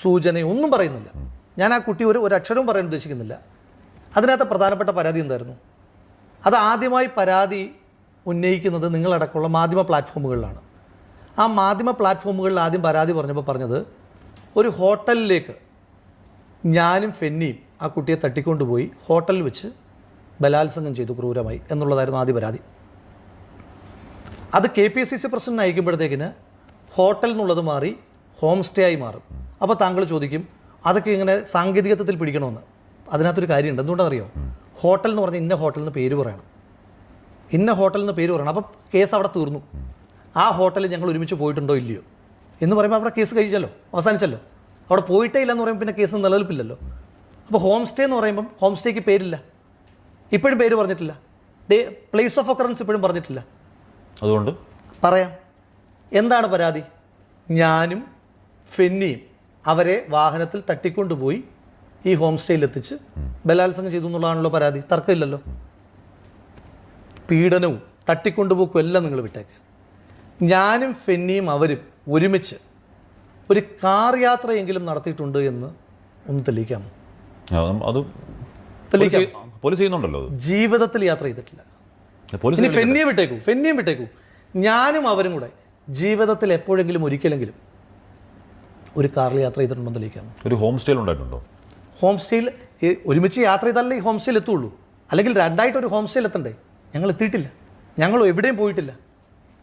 സൂചനയോ ഒന്നും പറയുന്നില്ല. ഞാൻ ആ കുട്ടി ഒരു അക്ഷരവും പറയാൻ ഉദ്ദേശിക്കുന്നില്ല. അതിനകത്ത് പ്രധാനപ്പെട്ട പരാതി എന്തായിരുന്നു? അത് ആദ്യമായി പരാതി ഉന്നയിക്കുന്നത് നിങ്ങളടക്കമുള്ള മാധ്യമ പ്ലാറ്റ്ഫോമുകളിലാണ്. ആ മാധ്യമ പ്ലാറ്റ്ഫോമുകളിൽ ആദ്യം പരാതി പറഞ്ഞത് ഒരു ഹോട്ടലിലേക്ക് ഞാനും ഫെന്നിയും ആ കുട്ടിയെ തട്ടിക്കൊണ്ടുപോയി ഹോട്ടലിൽ വെച്ച് ബലാത്സംഗം ചെയ്തു ക്രൂരമായി എന്നുള്ളതായിരുന്നു ആദ്യ പരാതി. അത് KPCC പ്രസിഡന്റ് അയക്കുമ്പോഴത്തേക്കിന് ഹോട്ടൽ എന്നുള്ളത് മാറി ഹോം സ്റ്റേ ആയി മാറും. അപ്പോൾ താങ്കൾ ചോദിക്കും അതൊക്കെ ഇങ്ങനെ സാങ്കേതികത്വത്തിൽ പിടിക്കണമെന്ന്. അതിനകത്തൊരു കാര്യമുണ്ട്. എന്തുകൊണ്ടാണെന്നറിയോ? ഹോട്ടൽ എന്ന് പറഞ്ഞാൽ ഇന്ന ഹോട്ടലിൽ നിന്ന് പേര് പറയണം, ഇന്ന ഹോട്ടലിൽ നിന്ന് പേര് പറയണം. അപ്പോൾ കേസ് അവിടെ തീർന്നു. ആ ഹോട്ടലിൽ ഞങ്ങൾ ഒരുമിച്ച് പോയിട്ടുണ്ടോ ഇല്ലയോ എന്ന് പറയുമ്പോൾ അവിടെ കേസ് കഴിച്ചല്ലോ, അവസാനിച്ചല്ലോ. അവിടെ പോയിട്ടേ ഇല്ലെന്ന് പറയുമ്പോൾ പിന്നെ കേസ് നിലനിൽപ്പില്ലല്ലോ. അപ്പോൾ ഹോം സ്റ്റേ എന്ന് പറയുമ്പം ഹോം സ്റ്റേക്ക് പേരില്ല, ഇപ്പോഴും പേര് പറഞ്ഞിട്ടില്ല, പ്ലേസ് ഓഫ് ഒക്കറൻസ് ഇപ്പോഴും പറഞ്ഞിട്ടില്ല. അതുകൊണ്ട് പറയാം എന്താണ് പരാതി. ഞാനും ഫെന്നിയും അവരെ വാഹനത്തിൽ തട്ടിക്കൊണ്ടുപോയി ഈ ഹോം സ്റ്റേയിൽ എത്തിച്ച് ബലാത്സംഗം ചെയ്തു എന്നുള്ളതാണല്ലോ പരാതി. തർക്കമില്ലല്ലോ. പീഡനവും തട്ടിക്കൊണ്ടുപോക്കും എല്ലാം നിങ്ങൾ വിട്ടേക്ക്. ഞാനും ഫെന്നിയും അവരും ഒരുമിച്ച് ഒരു കാർ യാത്രയെങ്കിലും നടത്തിയിട്ടുണ്ട് എന്ന് ഒന്ന് തെളിയിക്കാമോ? അത് പോലീസ് ചെയ്യുന്നുണ്ടല്ലോ. ജീവിതത്തിൽ യാത്ര ചെയ്തിട്ടില്ല. ഇനി ഫെന്നിയും വിട്ടേക്കൂ. ഞാനും അവരും കൂടെ ജീവിതത്തിൽ എപ്പോഴെങ്കിലും ഒരിക്കലെങ്കിലും ഒരു കാറിൽ യാത്ര ചെയ്തിട്ടുണ്ടോ തെളിയിക്കാമോ? ഒരു ഹോം സ്റ്റേയിൽ ഉണ്ടായിട്ടുണ്ടോ? ഹോം സ്റ്റേയിൽ ഒരുമിച്ച് യാത്ര ചെയ്താലേ ഈ ഹോം സ്റ്റേയിൽ എത്തുള്ളൂ. അല്ലെങ്കിൽ രണ്ടായിട്ട് ഒരു ഹോം സ്റ്റേയിൽ എത്തണ്ടേ? ഞങ്ങൾ എത്തിയിട്ടില്ല. ഞങ്ങൾ എവിടെയും പോയിട്ടില്ല.